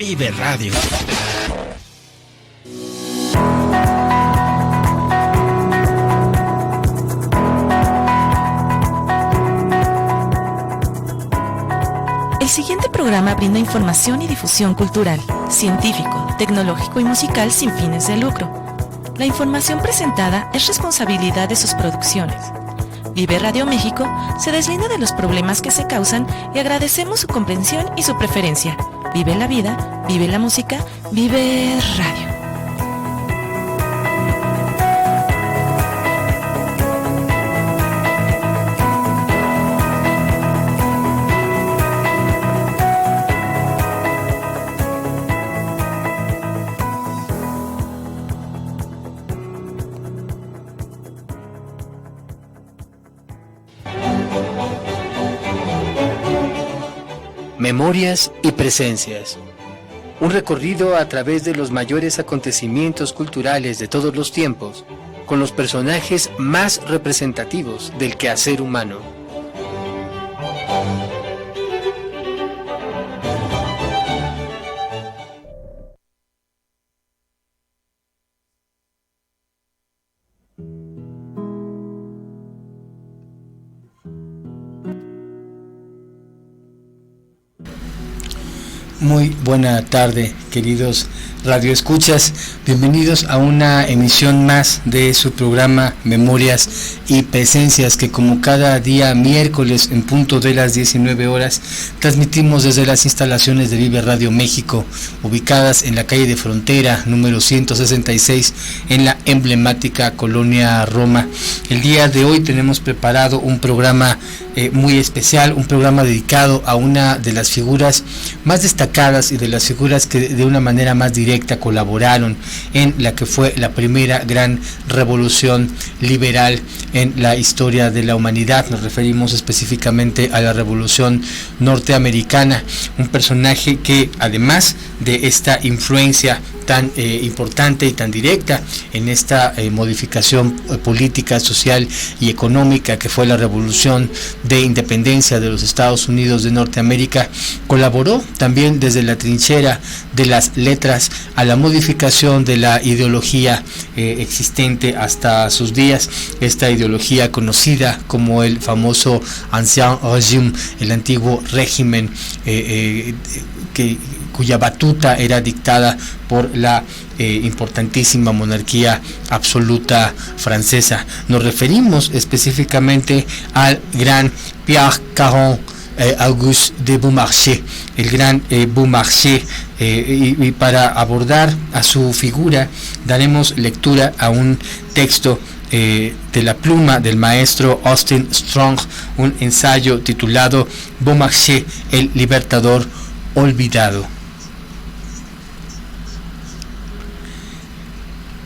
Vive Radio. El siguiente programa brinda información y difusión cultural, científico, tecnológico y musical sin fines de lucro. La información presentada es responsabilidad de sus producciones. Vive Radio México se deslinda de los problemas que se causan y agradecemos su comprensión y su preferencia. Vive la vida, vive la música, vive radio. Memorias y presencias. Un recorrido a través de los mayores acontecimientos culturales de todos los tiempos, con los personajes más representativos del quehacer humano. Muy buena tarde, queridos radioescuchas. Bienvenidos a una emisión más de su programa Memorias y Presencias, que como cada día miércoles en punto de las 19 horas transmitimos desde las instalaciones de Vive Radio México, ubicadas en la calle de Frontera, número 166, en la emblemática Colonia Roma. El día de hoy tenemos preparado un programa muy especial, un programa dedicado a una de las figuras más destacadas y de las figuras que de una manera más directa colaboraron en la que fue la primera gran revolución liberal en la historia de la humanidad. Nos referimos específicamente a la Revolución Norteamericana, un personaje que, además de esta influencia tan importante y tan directa en esta modificación política, social y económica que fue la Revolución de Independencia de los Estados Unidos de Norteamérica, colaboró también desde la trinchera de las letras a la modificación de la ideología existente hasta sus días, esta ideología conocida como el famoso Ancien Régime, el antiguo régimen cuya batuta era dictada por la importantísima monarquía absoluta francesa. Nos referimos específicamente al gran Pierre Caron Auguste de Beaumarchais, el gran Beaumarchais, y para abordar a su figura daremos lectura a un texto de la pluma del maestro Austin Strong, un ensayo titulado Beaumarchais, el libertador olvidado.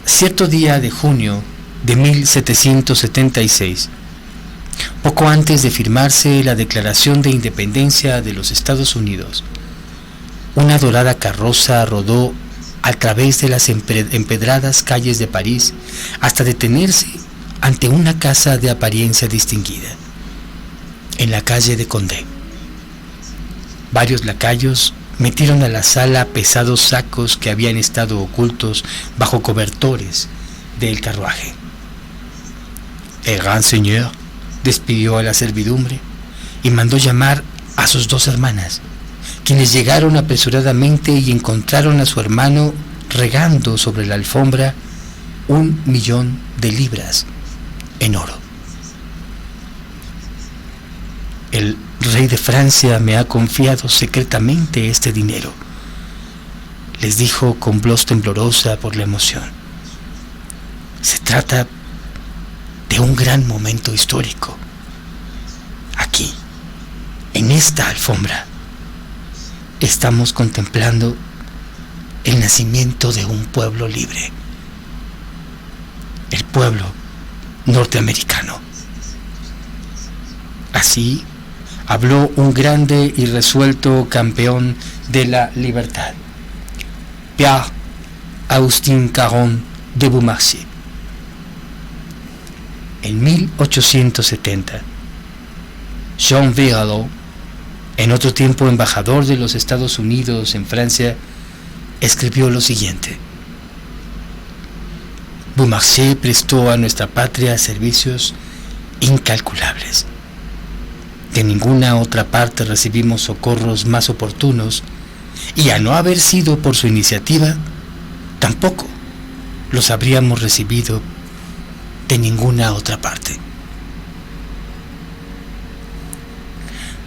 Cierto día de junio de 1776, poco antes de firmarse la Declaración de Independencia de los Estados Unidos, una dorada carroza rodó a través de las empedradas calles de París hasta detenerse ante una casa de apariencia distinguida, en la calle de Condé. Varios lacayos metieron a la sala pesados sacos que habían estado ocultos bajo cobertores del carruaje. El gran señor despidió a la servidumbre y mandó llamar a sus dos hermanas, quienes llegaron apresuradamente y encontraron a su hermano regando sobre la alfombra 1.000.000 de libras en oro. El rey de Francia me ha confiado secretamente este dinero, les dijo con voz temblorosa por la emoción. Se trata de un gran momento histórico. Aquí, en esta alfombra, estamos contemplando el nacimiento de un pueblo libre, el pueblo norteamericano. Así habló un grande y resuelto campeón de la libertad, Pierre Agustín Caron de Beaumarchais. En 1870, Jean Viardot, en otro tiempo embajador de los Estados Unidos en Francia, escribió lo siguiente: Beaumarchais prestó a nuestra patria servicios incalculables. De ninguna otra parte recibimos socorros más oportunos, y a no haber sido por su iniciativa, tampoco los habríamos recibido de ninguna otra parte.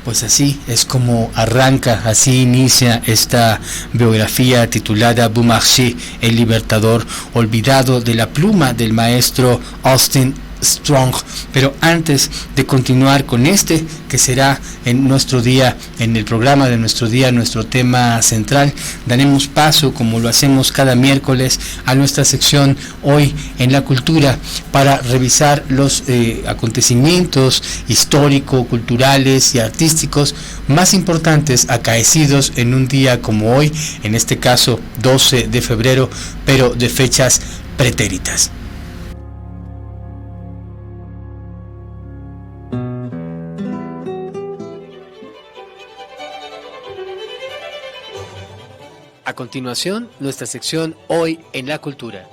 Pues así es como arranca, así inicia esta biografía titulada Beaumarchais, el libertador olvidado, de la pluma del maestro Austin Strong. Pero antes de continuar con que será en nuestro día, en el programa de nuestro día, nuestro tema central, daremos paso, como lo hacemos cada miércoles, a nuestra sección Hoy en la Cultura, para revisar los acontecimientos histórico-culturales y artísticos más importantes acaecidos en un día como hoy, en este caso 12 de febrero, pero de fechas pretéritas. A continuación, nuestra sección Hoy en la Cultura.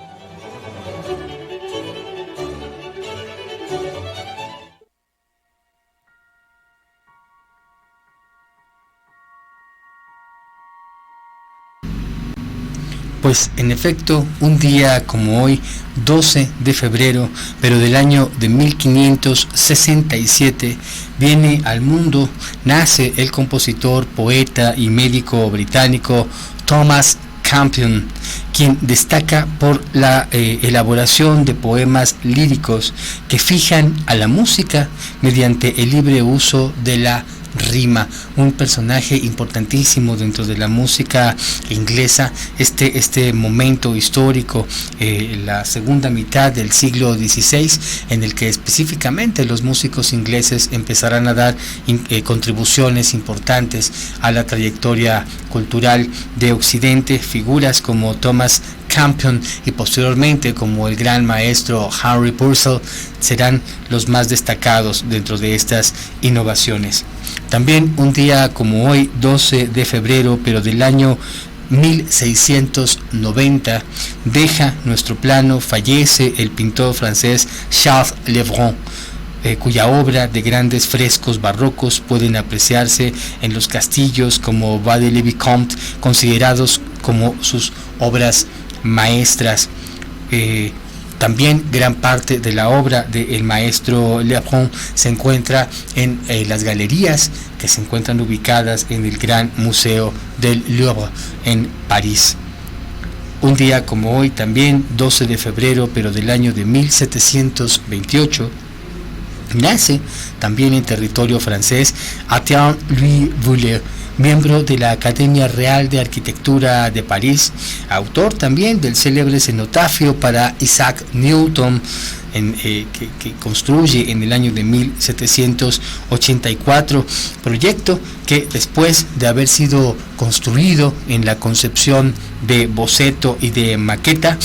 Pues en efecto, un día como hoy, 12 de febrero, pero del año de 1567, viene al mundo, nace el compositor, poeta y médico británico Thomas Campion, quien destaca por la elaboración de poemas líricos que fijan a la música mediante el libre uso de la rima, un personaje importantísimo dentro de la música inglesa. Este momento histórico, la segunda mitad del siglo XVI, en el que específicamente los músicos ingleses empezarán a dar contribuciones importantes a la trayectoria cultural de Occidente. Figuras como Thomas Campion y posteriormente como el gran maestro Henry Purcell serán los más destacados dentro de estas innovaciones. También un día como hoy, 12 de febrero, pero del año 1690, deja nuestro plano, fallece el pintor francés Charles Le Brun, cuya obra de grandes frescos barrocos pueden apreciarse en los castillos como Vaux-le-Vicomte, considerados como sus obras maestras. También gran parte de la obra del maestro Le Brun se encuentra en las galerías que se encuentran ubicadas en el Gran Museo del Louvre en París. Un día como hoy, también 12 de febrero, pero del año de 1728, nace también en territorio francés Étienne Louis Boulle, miembro de la Academia Real de Arquitectura de París, autor también del célebre cenotafio para Isaac Newton, que construye en el año de 1784, proyecto que después de haber sido construido en la concepción de boceto y de maqueta,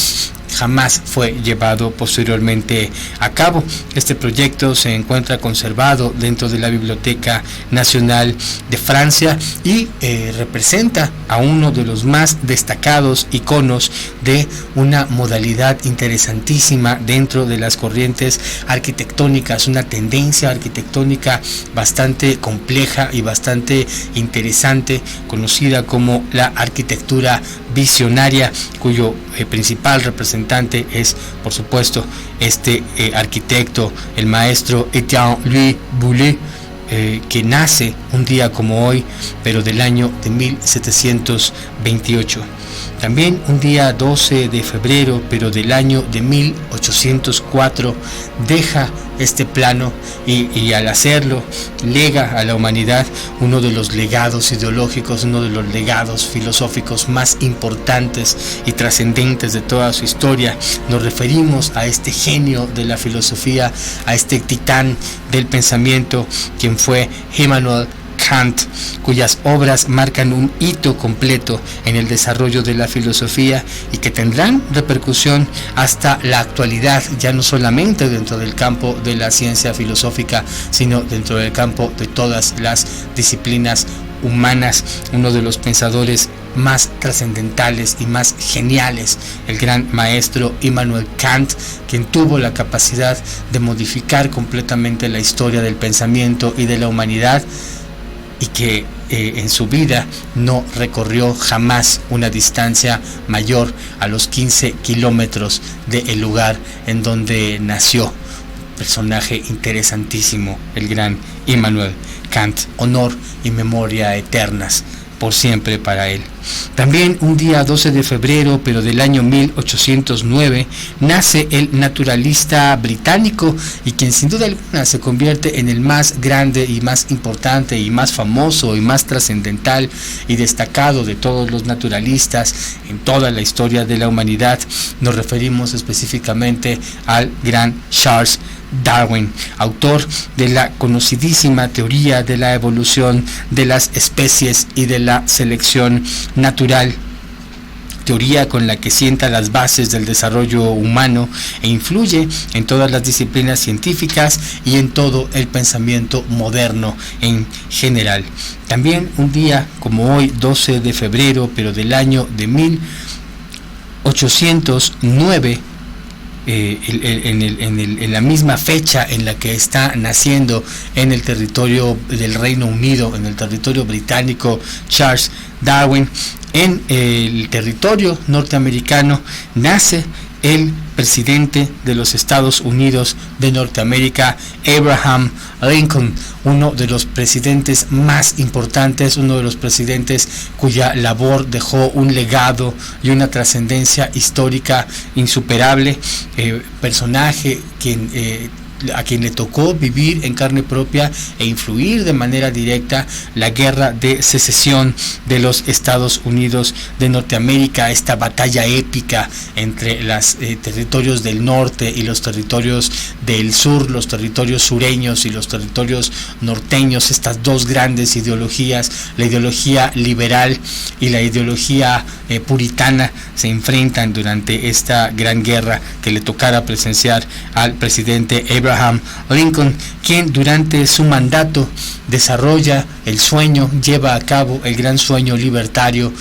jamás fue llevado posteriormente a cabo. Este proyecto se encuentra conservado dentro de la Biblioteca Nacional de Francia y representa a uno de los más destacados iconos de una modalidad interesantísima dentro de las corrientes arquitectónicas, una tendencia arquitectónica bastante compleja y bastante interesante, conocida como la arquitectura visionaria, cuyo principal representante es, por supuesto, este arquitecto, el maestro Étienne Louis Boulle, que nace un día como hoy, pero del año de 1728. También un día 12 de febrero, pero del año de 1804, deja este plano y al hacerlo lega a la humanidad uno de los legados ideológicos, uno de los legados filosóficos más importantes y trascendentes de toda su historia. Nos referimos a este genio de la filosofía, a este titán del pensamiento, quien fue Immanuel Kant, cuyas obras marcan un hito completo en el desarrollo de la filosofía y que tendrán repercusión hasta la actualidad, ya no solamente dentro del campo de la ciencia filosófica, sino dentro del campo de todas las disciplinas humanas. Uno de los pensadores más trascendentales y más geniales, el gran maestro Immanuel Kant, quien tuvo la capacidad de modificar completamente la historia del pensamiento y de la humanidad, y que en su vida no recorrió jamás una distancia mayor a los 15 kilómetros del lugar en donde nació. Personaje interesantísimo, el gran Immanuel Kant. Honor y memoria eternas por siempre para él. También un día 12 de febrero, pero del año 1809, nace el naturalista británico y quien sin duda alguna se convierte en el más grande y más importante y más famoso y más trascendental y destacado de todos los naturalistas en toda la historia de la humanidad. Nos referimos específicamente al gran Charles Darwin, autor de la conocidísima teoría de la evolución de las especies y de la selección natural, teoría con la que sienta las bases del desarrollo humano e influye en todas las disciplinas científicas y en todo el pensamiento moderno en general. También un día como hoy, 12 de febrero, pero del año de 1809, en la misma fecha en la que está naciendo en el territorio del Reino Unido, en el territorio británico, Charles Darwin, en el territorio norteamericano nace el presidente de los Estados Unidos de Norteamérica, Abraham Lincoln, uno de los presidentes más importantes, uno de los presidentes cuya labor dejó un legado y una trascendencia histórica insuperable, personaje a quien le tocó vivir en carne propia e influir de manera directa la guerra de secesión de los Estados Unidos de Norteamérica, esta batalla épica entre los territorios del norte y los territorios del sur, los territorios sureños y los territorios norteños, estas dos grandes ideologías, la ideología liberal y la ideología puritana, se enfrentan durante esta gran guerra que le tocara presenciar al presidente Abraham Lincoln, quien durante su mandato desarrolla el sueño, lleva a cabo el gran sueño libertario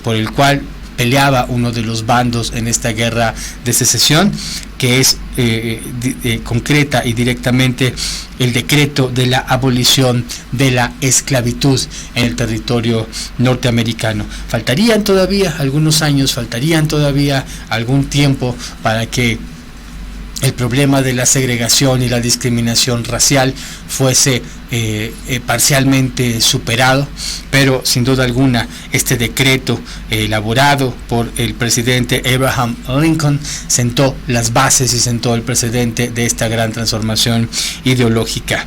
por el cual peleaba uno de los bandos en esta guerra de secesión, que es concreta y directamente el decreto de la abolición de la esclavitud en el territorio norteamericano. Faltarían todavía algunos años, faltarían todavía algún tiempo para que el problema de la segregación y la discriminación racial fuese parcialmente superado, pero sin duda alguna este decreto elaborado por el presidente Abraham Lincoln sentó las bases y sentó el precedente de esta gran transformación ideológica.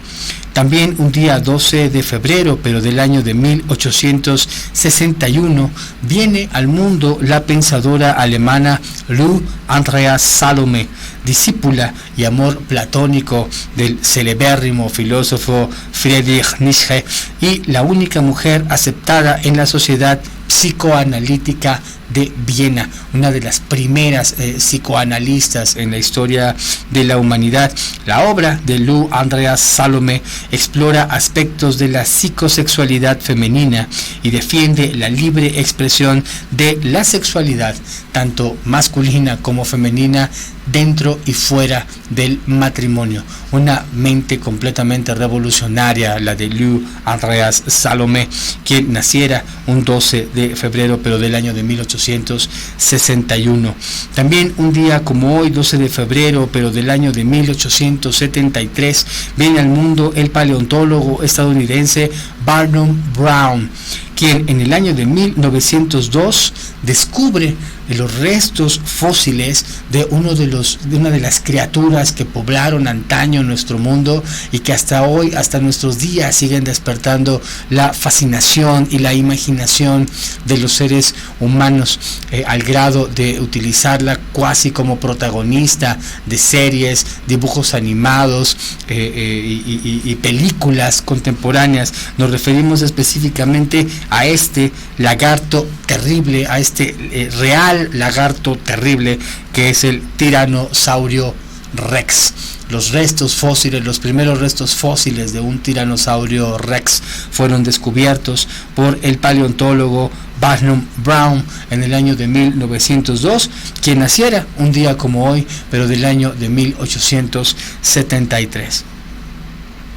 También un día 12 de febrero, pero del año de 1861, viene al mundo la pensadora alemana Lou Andreas Salome, discípula y amor platónico del celebérrimo filósofo Friedrich Nietzsche y la única mujer aceptada en la Sociedad Psicoanalítica de Viena, una de las primeras psicoanalistas en la historia de la humanidad. La obra de Lou Andreas Salome explora aspectos de la psicosexualidad femenina y defiende la libre expresión de la sexualidad, tanto masculina como femenina, dentro y fuera del matrimonio. Una mente completamente revolucionaria, la de Lou Andreas Salome, quien naciera un 12 de febrero, pero del año de 1861. También un día como hoy, 12 de febrero, pero del año de 1873, viene al mundo el paleontólogo estadounidense Barnum Brown, quien en el año de 1902 descubre los restos fósiles de una de las criaturas que poblaron antaño nuestro mundo y que hasta hoy, hasta nuestros días, siguen despertando la fascinación y la imaginación de los seres humanos, al grado de utilizarla casi como protagonista de series, dibujos animados y películas contemporáneas. Nos referimos específicamente a este lagarto terrible, a este real lagarto terrible que es el Tiranosaurio Rex. los restos fósiles, los primeros restos fósiles de un tiranosaurio rex fueron descubiertos por el paleontólogo Barnum Brown en el año de 1902, quien naciera un día como hoy, pero del año de 1873.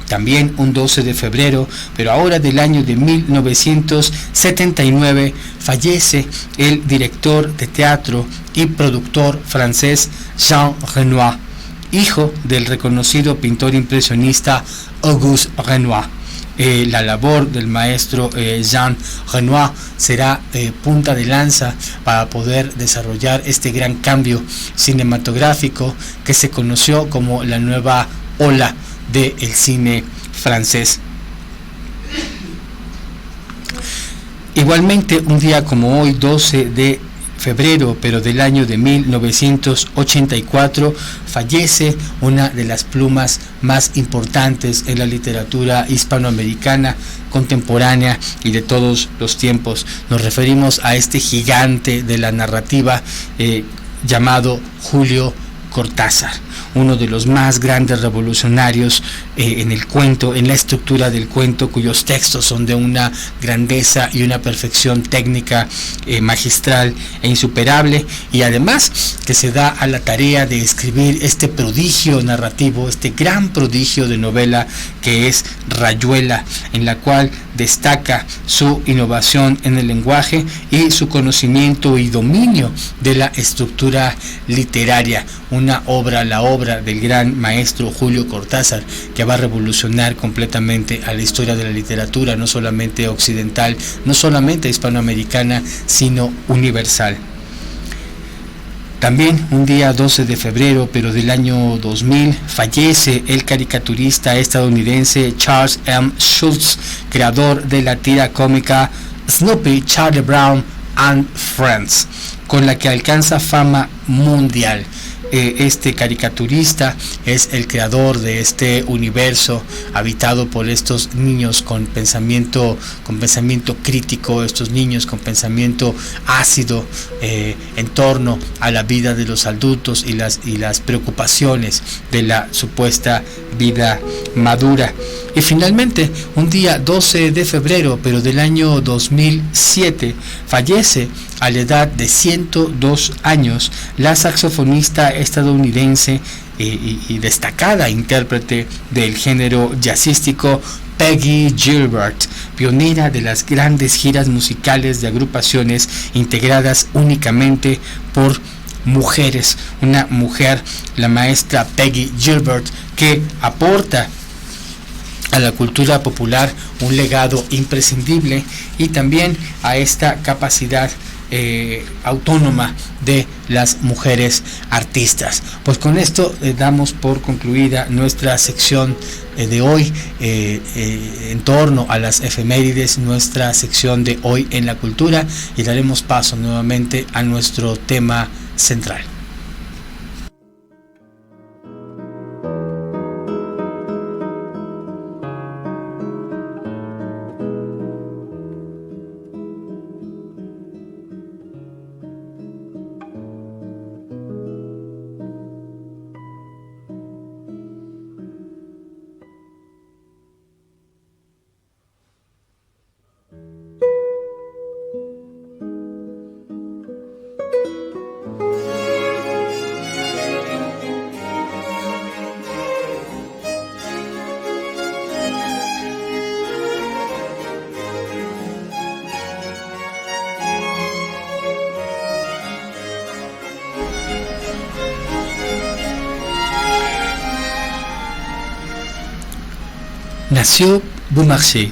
También un 12 de febrero, pero ahora del año de 1979, fallece el director de teatro y productor francés Jean Renoir, hijo del reconocido pintor impresionista Auguste Renoir. La labor del maestro Jean Renoir será punta de lanza para poder desarrollar este gran cambio cinematográfico que se conoció como la nueva ola del cine francés. Igualmente, un día como hoy, 12 de febrero, pero del año de 1984, fallece una de las plumas más importantes en la literatura hispanoamericana contemporánea y de todos los tiempos. Nos referimos a este gigante de la narrativa llamado Julio Cortázar, uno de los más grandes revolucionarios en el cuento, en la estructura del cuento, cuyos textos son de una grandeza y una perfección técnica magistral e insuperable, y además que se da a la tarea de escribir este prodigio narrativo, este gran prodigio de novela que es Rayuela, en la cual destaca su innovación en el lenguaje y su conocimiento y dominio de la estructura literaria, una obra, la obra del gran maestro Julio Cortázar, que va a revolucionar completamente a la historia de la literatura, no solamente occidental, no solamente hispanoamericana, sino universal. También un día 12 de febrero, pero del año 2000, fallece el caricaturista estadounidense Charles M. Schulz, creador de la tira cómica Snoopy, Charlie Brown and Friends, con la que alcanza fama mundial. Este caricaturista es el creador de este universo habitado por estos niños con pensamiento crítico, estos niños con pensamiento ácido en torno a la vida de los adultos y las preocupaciones de la supuesta vida madura. Y finalmente, un día 12 de febrero, pero del año 2007, fallece a la edad de 102 años la saxofonista estadounidense y destacada intérprete del género jazzístico Peggy Gilbert, pionera de las grandes giras musicales de agrupaciones integradas únicamente por mujeres. Una mujer, la maestra Peggy Gilbert, que aporta a la cultura popular un legado imprescindible y también a esta capacidad autónoma de las mujeres artistas. Pues con esto damos por concluida nuestra sección de hoy en torno a las efemérides, nuestra sección de hoy en la cultura, y daremos paso nuevamente a nuestro tema central. Nació Beaumarchais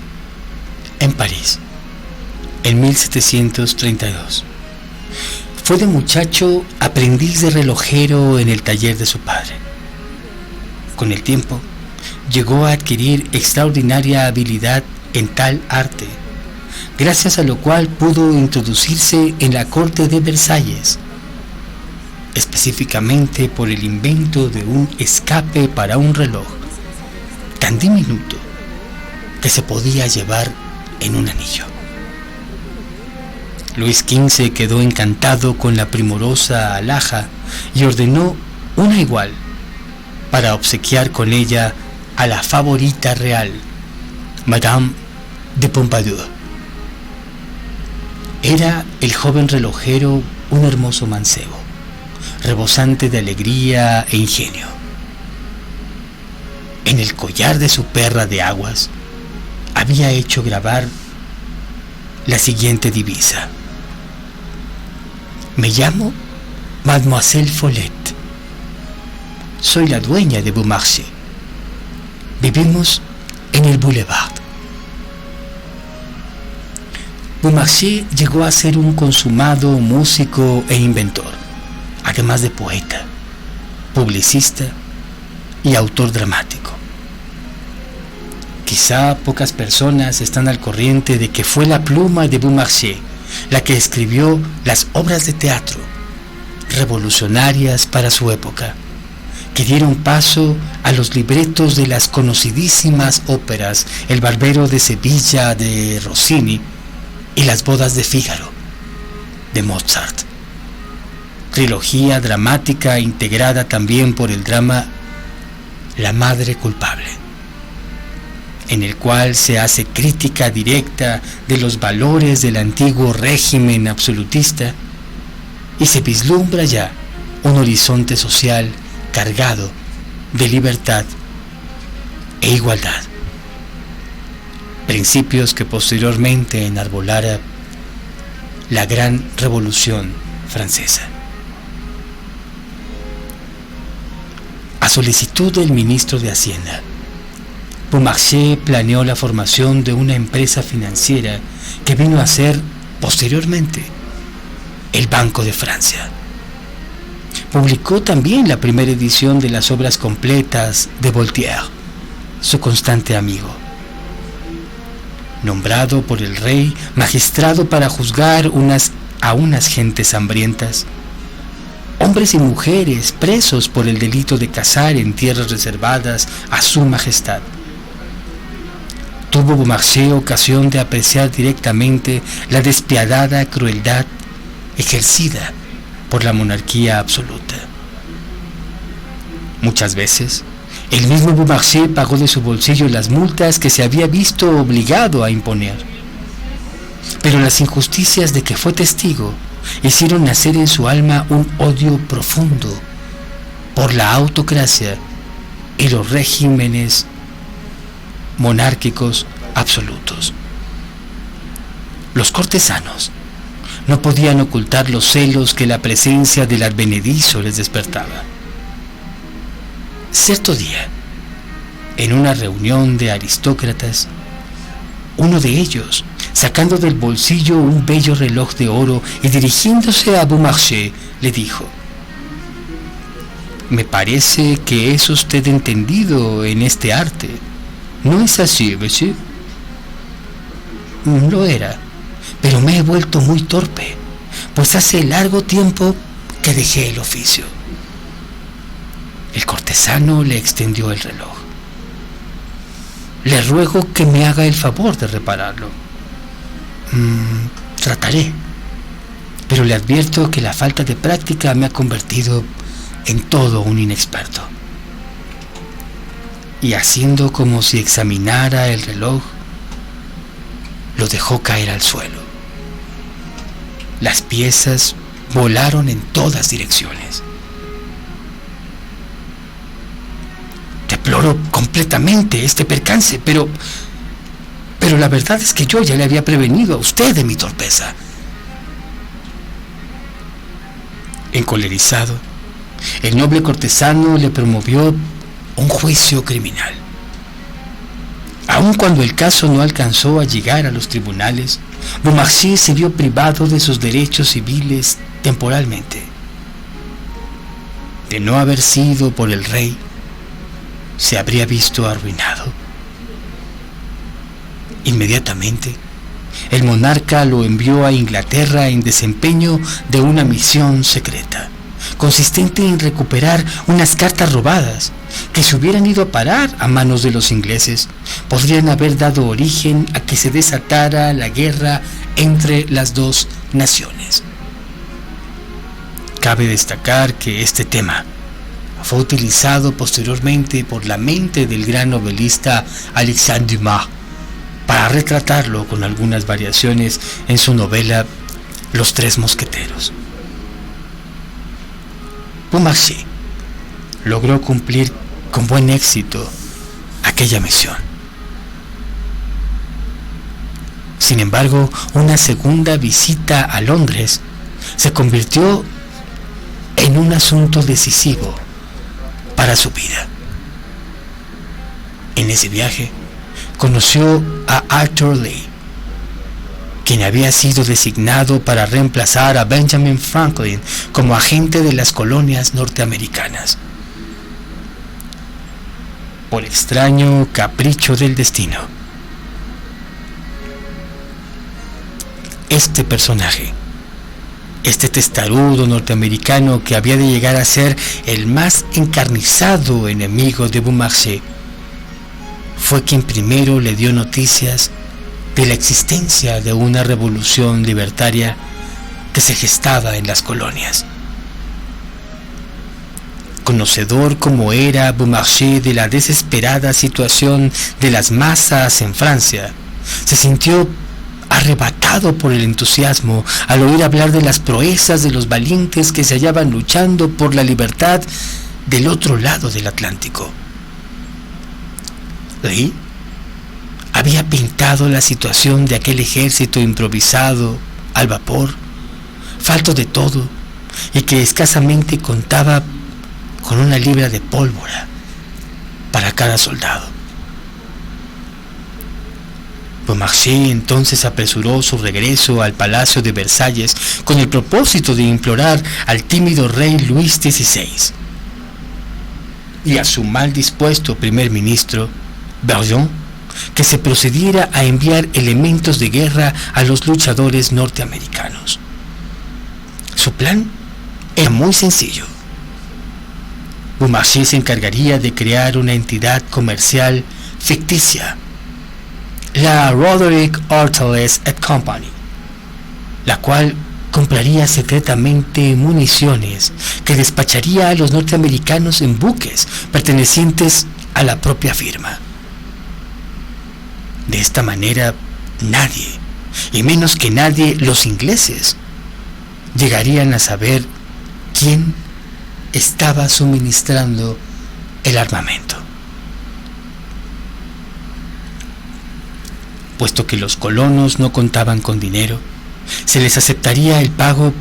en París en 1732. Fue de muchacho aprendiz de relojero en el taller de su padre. Con el tiempo, llegó a adquirir extraordinaria habilidad en tal arte, gracias a lo cual pudo introducirse en la corte de Versalles, específicamente por el invento de un escape para un reloj tan diminuto que se podía llevar en un anillo. Luis XV quedó encantado con la primorosa alhaja y ordenó una igual, para obsequiar con ella a la favorita real, Madame de Pompadour. Era el joven relojero un hermoso mancebo, rebosante de alegría e ingenio. En el collar de su perla de aguas había hecho grabar la siguiente divisa: me llamo Mademoiselle Follette. Soy la dueña de Beaumarchais. Vivimos en el Boulevard. Beaumarchais llegó a ser un consumado músico e inventor, además de poeta, publicista y autor dramático. Quizá pocas personas están al corriente de que fue la pluma de Beaumarchais la que escribió las obras de teatro revolucionarias para su época, que dieron paso a los libretos de las conocidísimas óperas El Barbero de Sevilla de Rossini y Las Bodas de Fígaro de Mozart. Trilogía dramática integrada también por el drama La Madre Culpable, en el cual se hace crítica directa de los valores del antiguo régimen absolutista y se vislumbra ya un horizonte social cargado de libertad e igualdad, principios que posteriormente enarbolara la gran Revolución Francesa. A solicitud del ministro de Hacienda, Beaumarchais planeó la formación de una empresa financiera que vino a ser, posteriormente, el Banco de Francia. Publicó también la primera edición de las obras completas de Voltaire, su constante amigo. Nombrado por el rey magistrado para juzgar a unas gentes hambrientas, hombres y mujeres presos por el delito de cazar en tierras reservadas a su majestad, tuvo Beaumarchais ocasión de apreciar directamente la despiadada crueldad ejercida por la monarquía absoluta. Muchas veces, el mismo Beaumarchais pagó de su bolsillo las multas que se había visto obligado a imponer. Pero las injusticias de que fue testigo hicieron nacer en su alma un odio profundo por la autocracia y los regímenes monárquicos absolutos. Los cortesanos no podían ocultar los celos que la presencia del advenedizo les despertaba. Cierto día, en una reunión de aristócratas, uno de ellos, sacando del bolsillo un bello reloj de oro y dirigiéndose a Beaumarchais, le dijo: me parece que es usted entendido en este arte. ¿No es así, monsieur? Lo era, pero me he vuelto muy torpe, pues hace largo tiempo que dejé el oficio. El cortesano le extendió el reloj. Le ruego que me haga el favor de repararlo. Trataré, pero le advierto que la falta de práctica me ha convertido en todo un inexperto. Y haciendo como si examinara el reloj, lo dejó caer al suelo. Las piezas volaron en todas direcciones. Deploro completamente este percance, pero la verdad es que yo ya le había prevenido a usted de mi torpeza. Encolerizado, el noble cortesano le promovió un juicio criminal. Aun cuando el caso no alcanzó a llegar a los tribunales, Beaumarchais se vio privado de sus derechos civiles temporalmente. De no haber sido por el rey, se habría visto arruinado. Inmediatamente, el monarca lo envió a Inglaterra en desempeño de una misión secreta, consistente en recuperar unas cartas robadas que, si hubieran ido a parar a manos de los ingleses, podrían haber dado origen a que se desatara la guerra entre las dos naciones. Cabe destacar que este tema fue utilizado posteriormente por la mente del gran novelista Alexandre Dumas para retratarlo con algunas variaciones en su novela Los Tres Mosqueteros. Beaumarchais logró cumplir con buen éxito aquella misión. Sin embargo, una segunda visita a Londres se convirtió en un asunto decisivo para su vida. En ese viaje conoció a Arthur Lee, quien había sido designado para reemplazar a Benjamin Franklin como agente de las colonias norteamericanas. Por extraño capricho del destino, este personaje, este testarudo norteamericano que había de llegar a ser el más encarnizado enemigo de Beaumarchais, fue quien primero le dio noticias de la existencia de una revolución libertaria que se gestaba en las colonias. Conocedor como era Beaumarchais de la desesperada situación de las masas en Francia, se sintió arrebatado por el entusiasmo al oír hablar de las proezas de los valientes que se hallaban luchando por la libertad del otro lado del Atlántico. Lee había pintado la situación de aquel ejército improvisado, al vapor, falto de todo, y que escasamente contaba con una libra de pólvora para cada soldado. Beaumarchais entonces apresuró su regreso al Palacio de Versalles con el propósito de implorar al tímido rey Luis XVI y a su mal dispuesto primer ministro, Bergeon, que se procediera a enviar elementos de guerra a los luchadores norteamericanos. Su plan era muy sencillo. Beaumarchais se encargaría de crear una entidad comercial ficticia, la Roderick Artiles & Company, la cual compraría secretamente municiones que despacharía a los norteamericanos en buques pertenecientes a la propia firma. De esta manera, nadie, y menos que nadie los ingleses, llegarían a saber quién estaba suministrando el armamento. Puesto que los colonos no contaban con dinero, se les aceptaría el pago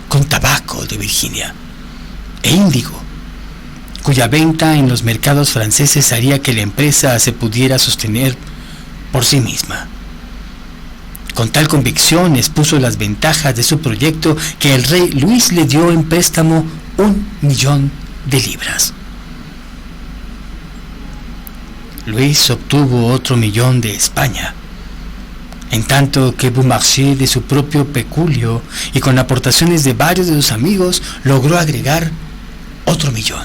con tabaco de Virginia e índigo, cuya venta en los mercados franceses haría que la empresa se pudiera sostener por sí misma. Con tal convicción expuso las ventajas de su proyecto que el rey Luis le dio en préstamo 1.000.000 de libras. Luis obtuvo otro 1.000.000 de España, en tanto que Beaumarchais, de su propio peculio y con aportaciones de varios de sus amigos, logró agregar otro 1.000.000.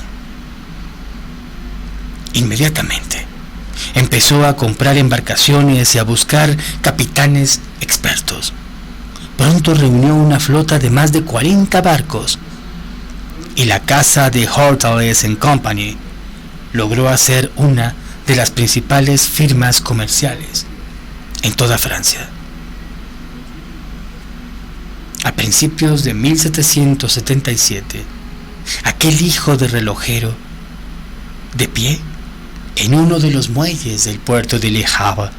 Inmediatamente empezó a comprar embarcaciones y a buscar capitanes expertos. Pronto reunió una flota de más de 40 barcos y la casa de Artiles & Company logró hacer una de las principales firmas comerciales en toda Francia. A principios de 1777, aquel hijo de relojero, de pie en uno de los muelles del puerto de Le Havre,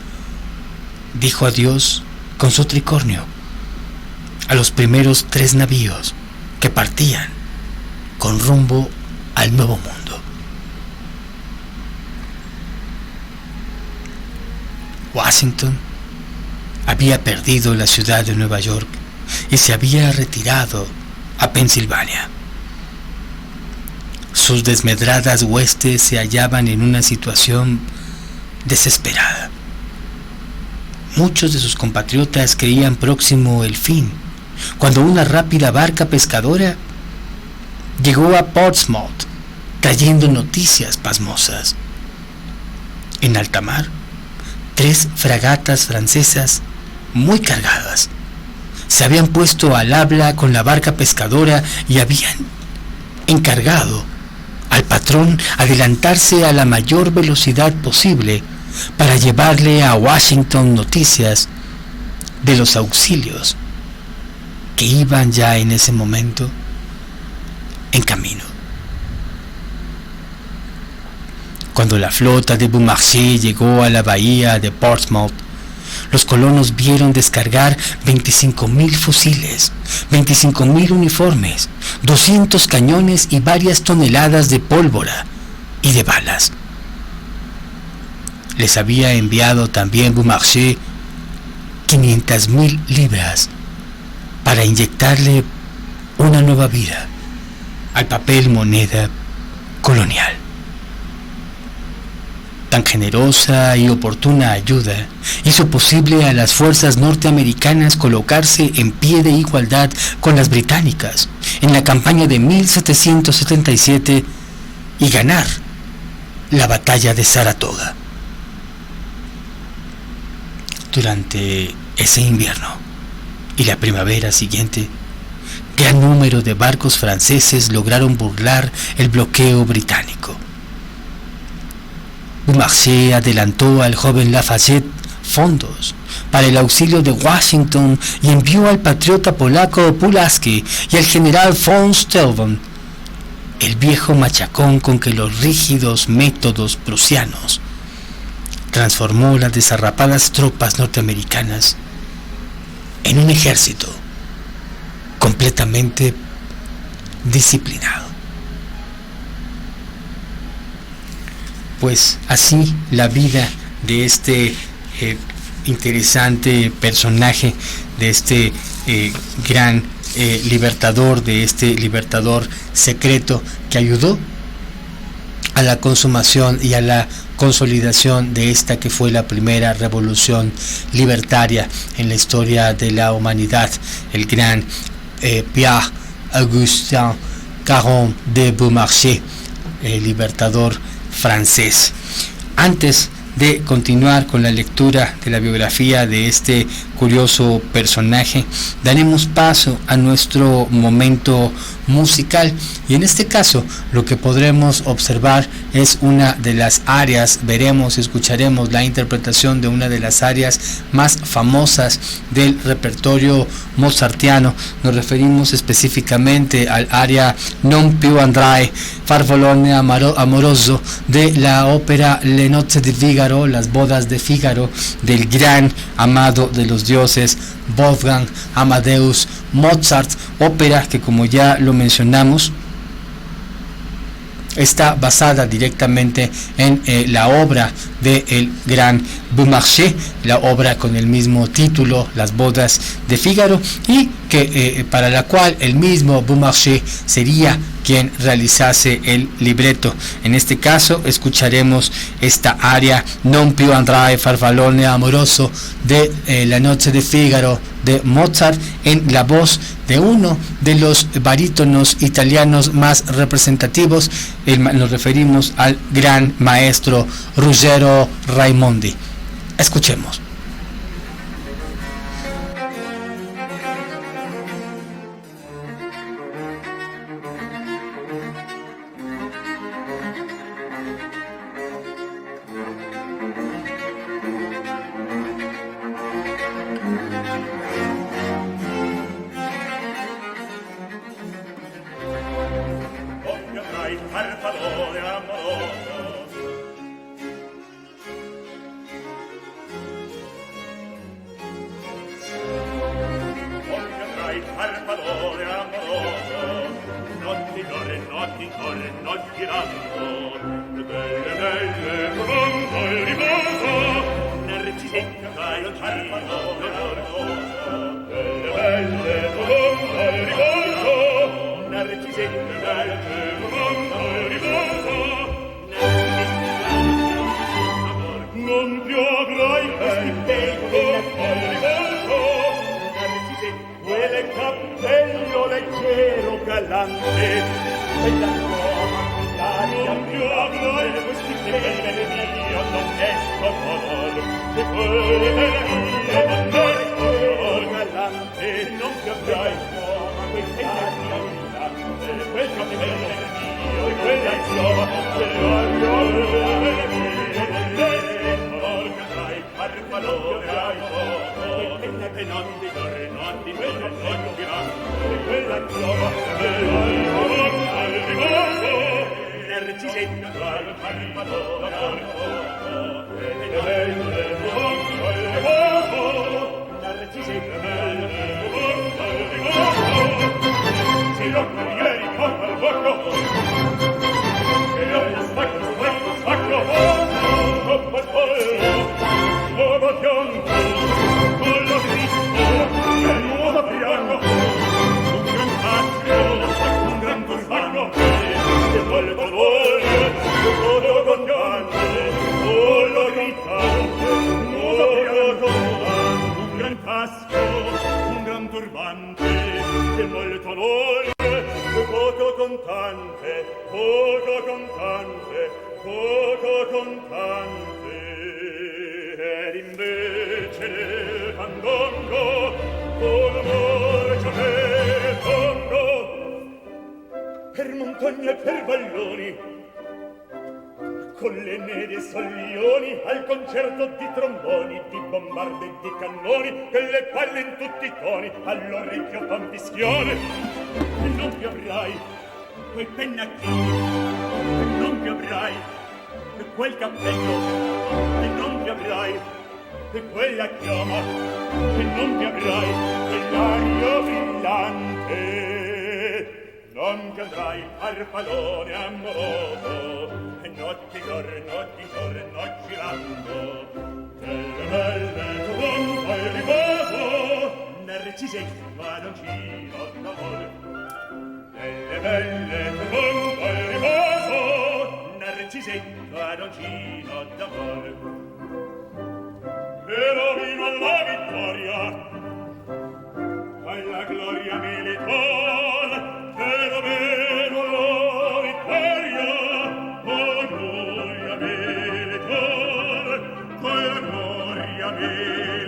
dijo adiós con su tricornio a los primeros 3 navíos que partían con rumbo al Nuevo Mundo. Washington había perdido la ciudad de Nueva York y se había retirado a Pensilvania. Sus desmedradas huestes se hallaban en una situación desesperada. Muchos de sus compatriotas creían próximo el fin, cuando una rápida barca pescadora llegó a Portsmouth trayendo noticias pasmosas. En alta mar, 3 fragatas francesas muy cargadas se habían puesto al habla con la barca pescadora y habían encargado al patrón adelantarse a la mayor velocidad posible para llevarle a Washington noticias de los auxilios que iban ya en ese momento en camino. Cuando la flota de Beaumarchais llegó a la bahía de Portsmouth, los colonos vieron descargar 25,000 fusiles, 25,000 uniformes, 200 cañones y varias toneladas de pólvora y de balas. Les había enviado también Beaumarchais 500,000 libras para inyectarle una nueva vida al papel moneda colonial. Tan generosa y oportuna ayuda hizo posible a las fuerzas norteamericanas colocarse en pie de igualdad con las británicas en la campaña de 1777 y ganar la batalla de Saratoga. Durante ese invierno y la primavera siguiente, gran número de barcos franceses lograron burlar el bloqueo británico. Beaumarchais adelantó al joven Lafayette fondos para el auxilio de Washington y envió al patriota polaco Pulaski y al general von Stelvon el viejo machacón con que los rígidos métodos prusianos transformó las desarrapadas tropas norteamericanas en un ejército completamente disciplinado. Pues así la vida de este interesante personaje, de este gran libertador, de este libertador secreto que ayudó a la consumación y a la consolidación de esta que fue la primera revolución libertaria en la historia de la humanidad, el gran Pierre-Augustin Caron de Beaumarchais, el libertador francés. Antes de continuar con la lectura de la biografía de este curioso personaje, daremos paso a nuestro momento musical, y en este caso lo que podremos observar es una de las arias, escucharemos la interpretación de una de las arias más famosas del repertorio mozartiano. Nos referimos específicamente al aria Non più andrai farfallone amoroso de la ópera Le nozze di Figaro, las bodas de Fígaro, del gran amado de los dioses Wolfgang Amadeus Mozart, ópera que, como ya lo mencionamos, está basada directamente en la obra del gran Beaumarchais, la obra con el mismo título, Las bodas de Fígaro, y que para la cual el mismo Beaumarchais sería quien realizase el libreto. En este caso escucharemos esta aria Non più andrai farfallone amoroso de La noche de Fígaro de Mozart, en la voz de uno de los barítonos italianos más representativos. Nos referimos al gran maestro Ruggero Raimondi. Escuchemos. Quel All'orecchio fan fischiare e non più avrai quei pennacchini e non più avrai quel cappello e non più avrai quella chioma e non più avrai quell'aria brillante, non più avrai farfallone amoroso e notti giorno girando delle belle tronche e riposo Narcise Madoncino d'amore delle belle tronche e riposo Narcise Madoncino d'amore però vino alla vittoria alla gloria militare però vino alla vittoria alla gloria militare alla gloria militare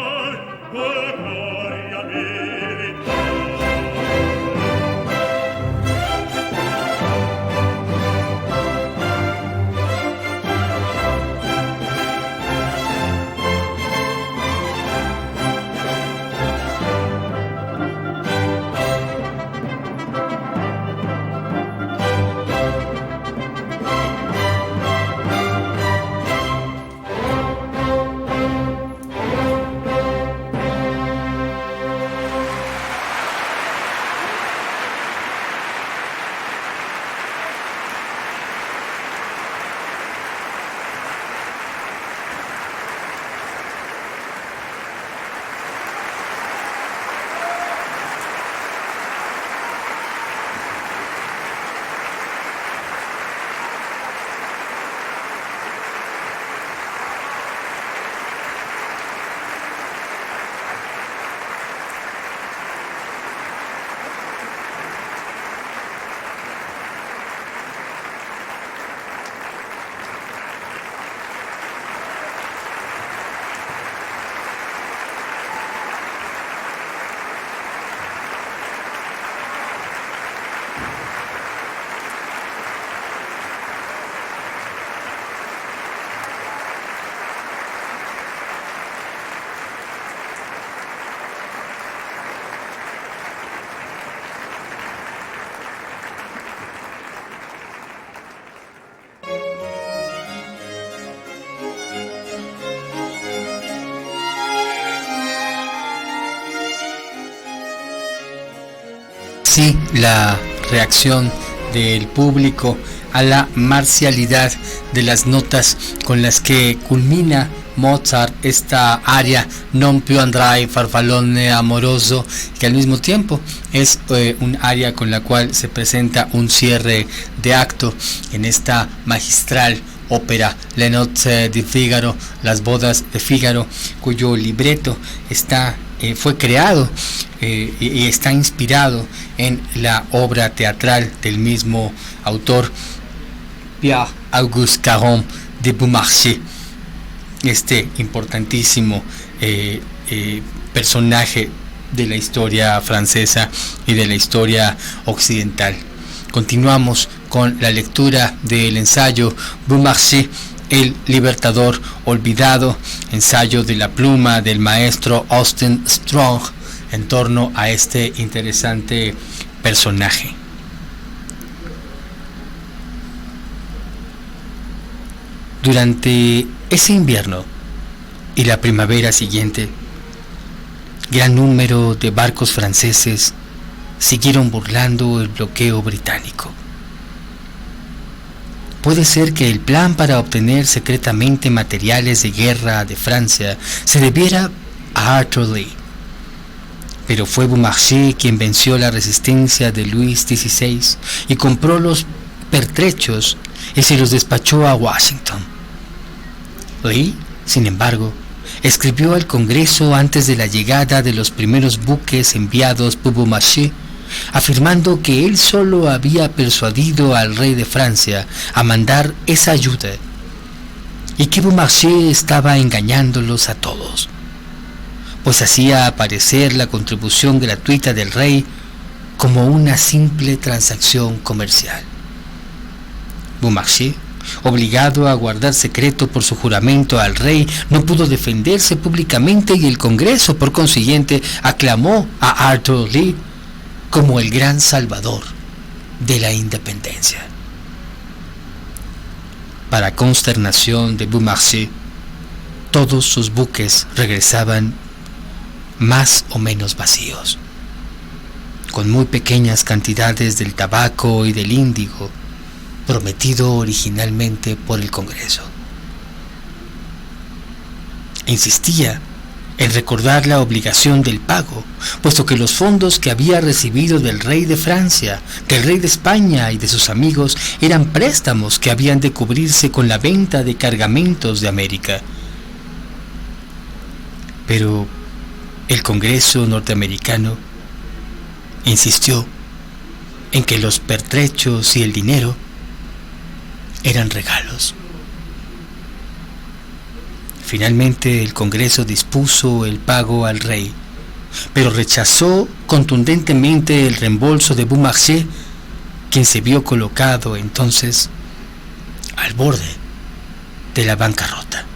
alla gloria militare Sí, la reacción del público a la marcialidad de las notas con las que culmina Mozart esta aria Non più andrai farfallone amoroso, que al mismo tiempo es un aria con la cual se presenta un cierre de acto en esta magistral ópera Le nozze di Figaro, las bodas de Fígaro, cuyo libreto fue creado y está inspirado en la obra teatral del mismo autor, Pierre-Auguste Caron de Beaumarchais, este importantísimo personaje de la historia francesa y de la historia occidental. Continuamos con la lectura del ensayo Beaumarchais, el libertador olvidado, ensayo de la pluma del maestro Austin Strong en torno a este interesante personaje. Durante ese invierno y la primavera siguiente, gran número de barcos franceses siguieron burlando el bloqueo británico. Puede ser que el plan para obtener secretamente materiales de guerra de Francia se debiera a Arthur Lee, pero fue Beaumarchais quien venció la resistencia de Luis XVI y compró los pertrechos y se los despachó a Washington. Lee, sin embargo, escribió al Congreso antes de la llegada de los primeros buques enviados por Beaumarchais, afirmando que él solo había persuadido al rey de Francia a mandar esa ayuda y que Beaumarchais estaba engañándolos a todos, pues hacía aparecer la contribución gratuita del rey como una simple transacción comercial. Beaumarchais, obligado a guardar secreto por su juramento al rey, no pudo defenderse públicamente y el Congreso, por consiguiente, aclamó a Arthur Lee como el gran salvador de la independencia. Para consternación de Beaumarchais, todos sus buques regresaban más o menos vacíos, con muy pequeñas cantidades del tabaco y del índigo prometido originalmente por el Congreso. Insistía en recordar la obligación del pago, puesto que los fondos que había recibido del rey de Francia, del rey de España y de sus amigos eran préstamos que habían de cubrirse con la venta de cargamentos de América. Pero el Congreso norteamericano insistió en que los pertrechos y el dinero eran regalos. Finalmente el Congreso dispuso el pago al rey, pero rechazó contundentemente el reembolso de Beaumarchais, quien se vio colocado entonces al borde de la bancarrota.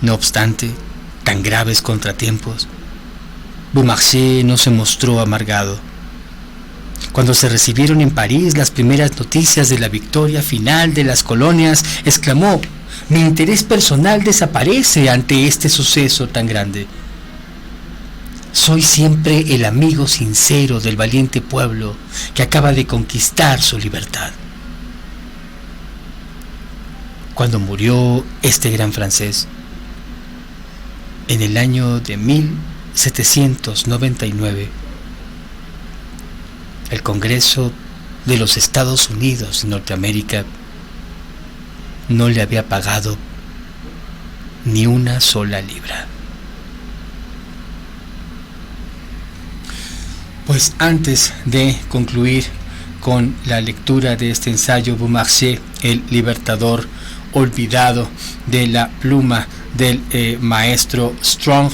No obstante tan graves contratiempos, Beaumarchais no se mostró amargado. Cuando se recibieron en París las primeras noticias de la victoria final de las colonias, exclamó: «Mi interés personal desaparece ante este suceso tan grande. Soy siempre el amigo sincero del valiente pueblo que acaba de conquistar su libertad». Cuando murió este gran francés, en el año de 1799, el Congreso de los Estados Unidos de Norteamérica no le había pagado ni una sola libra. Pues antes de concluir con la lectura de este ensayo Beaumarchais, el libertador olvidado, de la pluma del maestro Strong,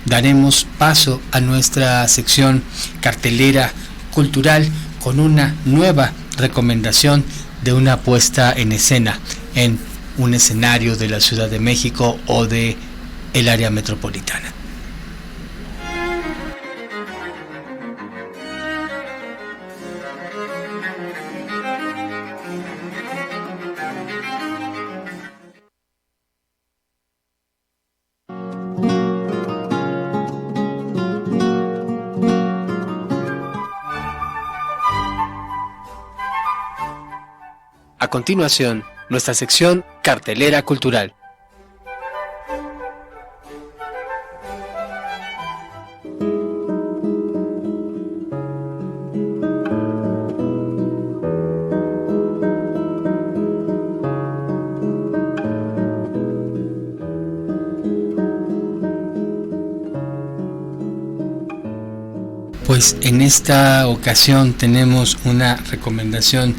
daremos paso a nuestra sección cartelera cultural con una nueva recomendación de una puesta en escena en un escenario de la Ciudad de México o de el área metropolitana. A continuación, nuestra sección cartelera cultural. Pues en esta ocasión tenemos una recomendación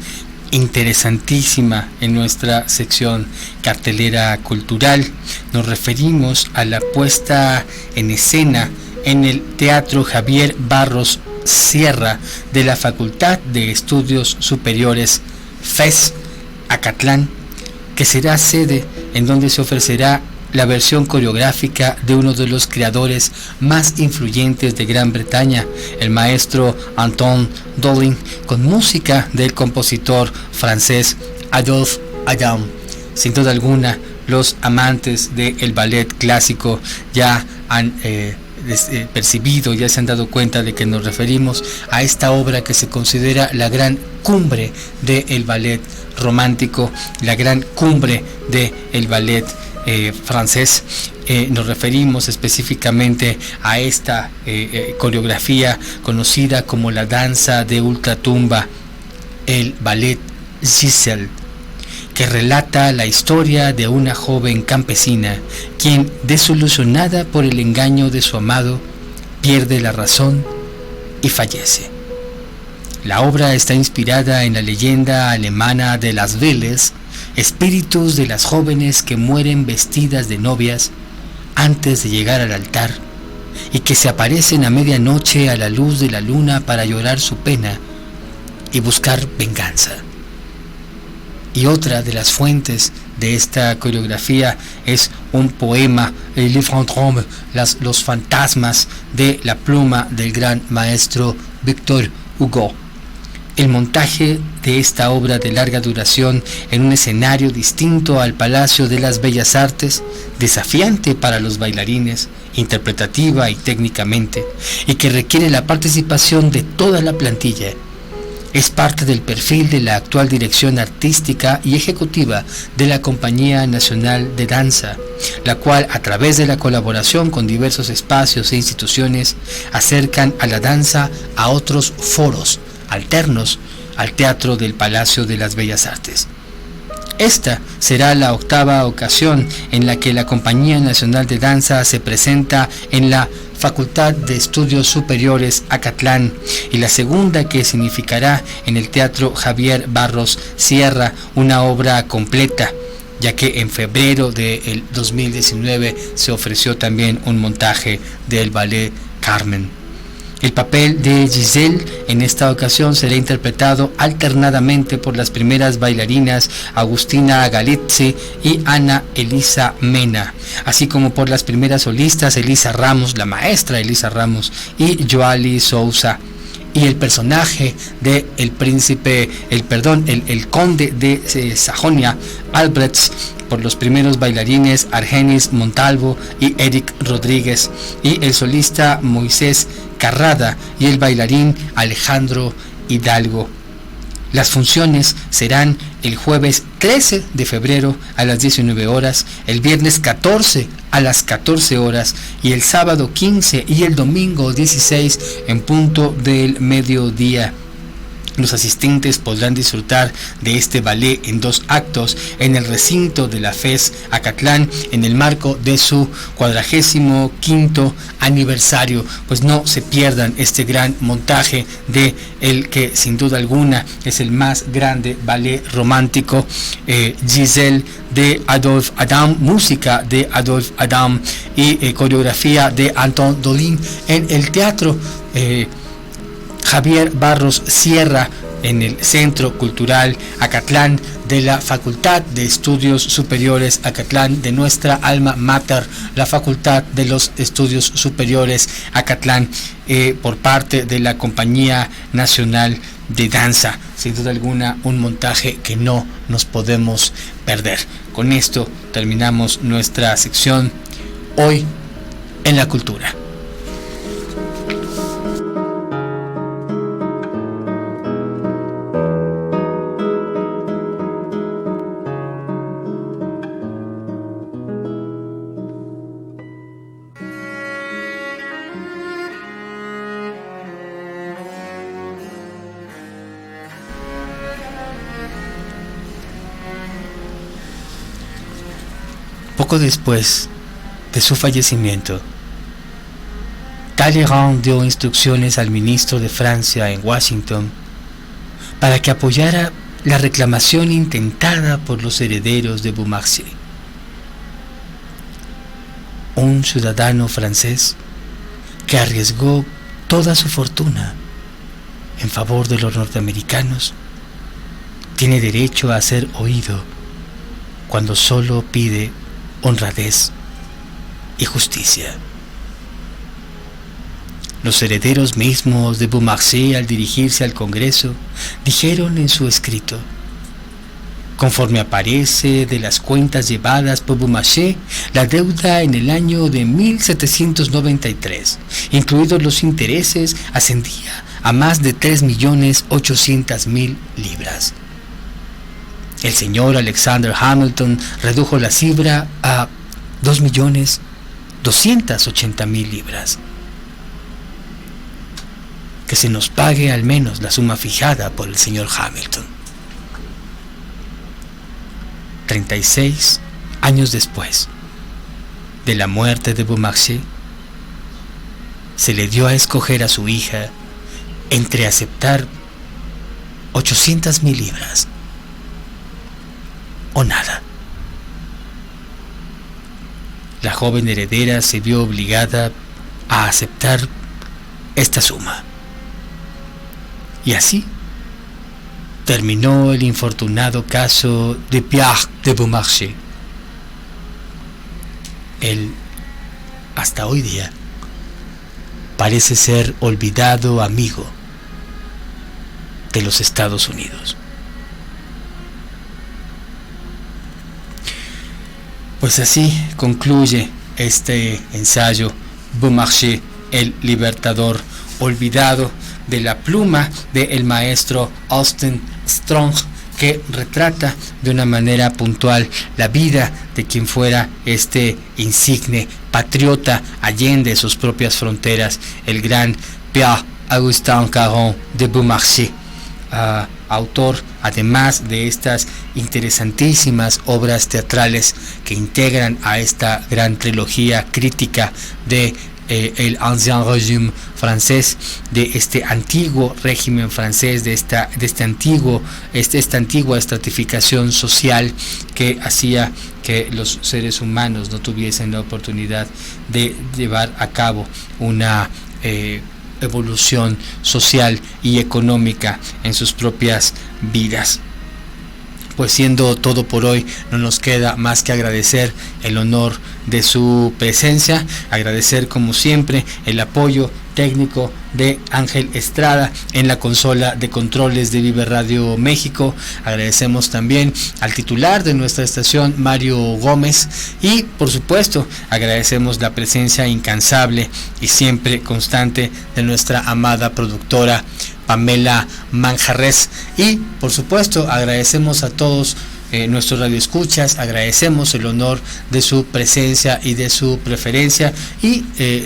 interesantísima en nuestra sección cartelera cultural. Nos referimos a la puesta en escena en el Teatro Javier Barros Sierra de la Facultad de Estudios Superiores FES Acatlán, que será sede en donde se ofrecerá la versión coreográfica de uno de los creadores más influyentes de Gran Bretaña, el maestro Anton Dolin, con música del compositor francés Adolphe Adam. Sin duda alguna, los amantes del ballet clásico ya han percibido, ya se han dado cuenta de que nos referimos a esta obra que se considera la gran cumbre del ballet romántico, la gran cumbre del ballet francés. Nos referimos específicamente a esta coreografía conocida como la danza de ultratumba, el ballet Giselle, que relata la historia de una joven campesina quien, desilusionada por el engaño de su amado, pierde la razón y fallece. La obra está inspirada en la leyenda alemana de las Veles, espíritus de las jóvenes que mueren vestidas de novias antes de llegar al altar y que se aparecen a medianoche a la luz de la luna para llorar su pena y buscar venganza. Y otra de las fuentes de esta coreografía es un poema, Les Fantômes, los fantasmas, de la pluma del gran maestro Victor Hugo. El montaje de esta obra de larga duración en un escenario distinto al Palacio de las Bellas Artes, desafiante para los bailarines, interpretativa y técnicamente, y que requiere la participación de toda la plantilla, es parte del perfil de la actual dirección artística y ejecutiva de la Compañía Nacional de Danza, la cual, a través de la colaboración con diversos espacios e instituciones, acercan a la danza a otros foros alternos al Teatro del Palacio de las Bellas Artes. Esta será la 8ª ocasión en la que la Compañía Nacional de Danza se presenta en la Facultad de Estudios Superiores Acatlán, y la segunda que significará en el Teatro Javier Barros Sierra una obra completa, ya que en febrero del 2019 se ofreció también un montaje del ballet Carmen. El papel de Giselle en esta ocasión será interpretado alternadamente por las primeras bailarinas Agustina Galizzi y Ana Elisa Mena, así como por las primeras solistas Elisa Ramos, la maestra Elisa Ramos, y Joali Sousa. Y el personaje de el conde de Sajonia, Albrechts, por los primeros bailarines Argenis Montalvo y Eric Rodríguez, y el solista Moisés Carrada y el bailarín Alejandro Hidalgo. Las funciones serán el jueves 13 de febrero a las 19 horas, el viernes 14 a las 14 horas y el sábado 15 y el domingo 16 en punto del mediodía. Los asistentes podrán disfrutar de este ballet en 2 actos en el recinto de la FES Acatlán en el marco de su 45º aniversario. Pues no se pierdan este gran montaje de el que sin duda alguna es el más grande ballet romántico, Giselle, de Adolphe Adam, música de Adolphe Adam y coreografía de Anton Dolin en el Teatro Javier Barros Sierra, en el Centro Cultural Acatlán de la Facultad de Estudios Superiores Acatlán, de nuestra alma mater, la Facultad de los Estudios Superiores Acatlán, por parte de la Compañía Nacional de Danza. Sin duda alguna, un montaje que no nos podemos perder. Con esto terminamos nuestra sección Hoy en la Cultura. Poco después de su fallecimiento, Talleyrand dio instrucciones al ministro de Francia en Washington para que apoyara la reclamación intentada por los herederos de Beaumarchais. Un ciudadano francés que arriesgó toda su fortuna en favor de los norteamericanos, tiene derecho a ser oído cuando solo pide honradez y justicia. Los herederos mismos de Beaumarchais, al dirigirse al Congreso, dijeron en su escrito: conforme aparece de las cuentas llevadas por Beaumarchais, la deuda en el año de 1793, incluidos los intereses, ascendía a más de 3.800.000 libras. El señor Alexander Hamilton redujo la cifra a 2.280.000 libras. Que se nos pague al menos la suma fijada por el señor Hamilton. 36 años después de la muerte de Beaumarchais, se le dio a escoger a su hija entre aceptar 800.000 libras o nada. La joven heredera se vio obligada a aceptar esta suma. Y así terminó el infortunado caso de Pierre de Beaumarchais. Él, hasta hoy día, parece ser olvidado amigo de los Estados Unidos. Pues así concluye este ensayo, Beaumarchais, el libertador olvidado, de la pluma del maestro Austin Strong, que retrata de una manera puntual la vida de quien fuera este insigne patriota allende sus propias fronteras, el gran Pierre-Augustin Caron de Beaumarchais, autor además de estas interesantísimas obras teatrales que integran a esta gran trilogía crítica de el Ancien Régime francés, de este antiguo régimen francés, de esta antigua estratificación social que hacía que los seres humanos no tuviesen la oportunidad de llevar a cabo una evolución social y económica en sus propias vidas. Pues siendo todo por hoy, no nos queda más que agradecer el honor de su presencia, agradecer como siempre el apoyo técnico de Ángel Estrada en la consola de controles de Vive Radio México. Agradecemos también al titular de nuestra estación, Mario Gómez, y por supuesto agradecemos la presencia incansable y siempre constante de nuestra amada productora Pamela Manjarres, y por supuesto agradecemos a todos nuestros radioescuchas, agradecemos el honor de su presencia y de su preferencia, y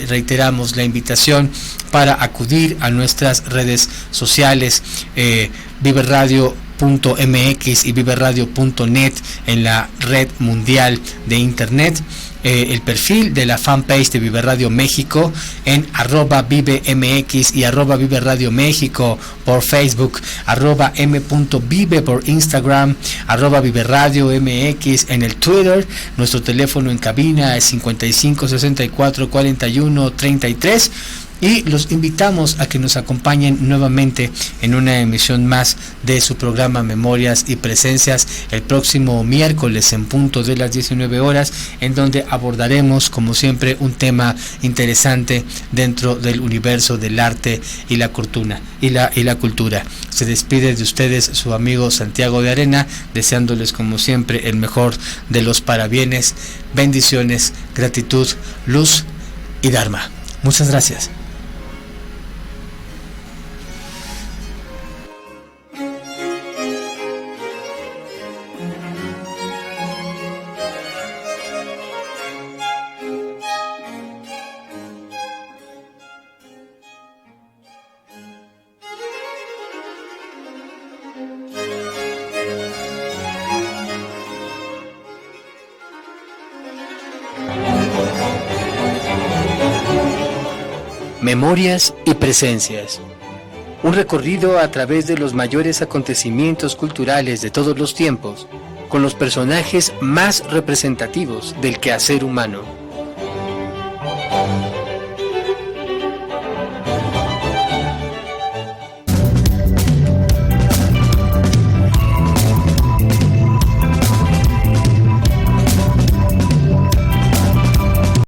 reiteramos la invitación para acudir a nuestras redes sociales, viveradio.mx y viveradio.net en la red mundial de internet, el perfil de la fanpage de Vive Radio México en @vivemx y @Vive Radio México por Facebook, @m.vive por Instagram, @Vive Radio MX en el Twitter. Nuestro teléfono en cabina es 55 64 41 33. Y los invitamos a que nos acompañen nuevamente en una emisión más de su programa Memorias y Presencias el próximo miércoles en punto de las 19 horas, en donde abordaremos como siempre un tema interesante dentro del universo del arte y la cultura. Se despide de ustedes su amigo Santiago de Arena, deseándoles como siempre el mejor de los parabienes, bendiciones, gratitud, luz y Dharma. Muchas gracias. Memorias y Presencias. Un recorrido a través de los mayores acontecimientos culturales de todos los tiempos, con los personajes más representativos del quehacer humano.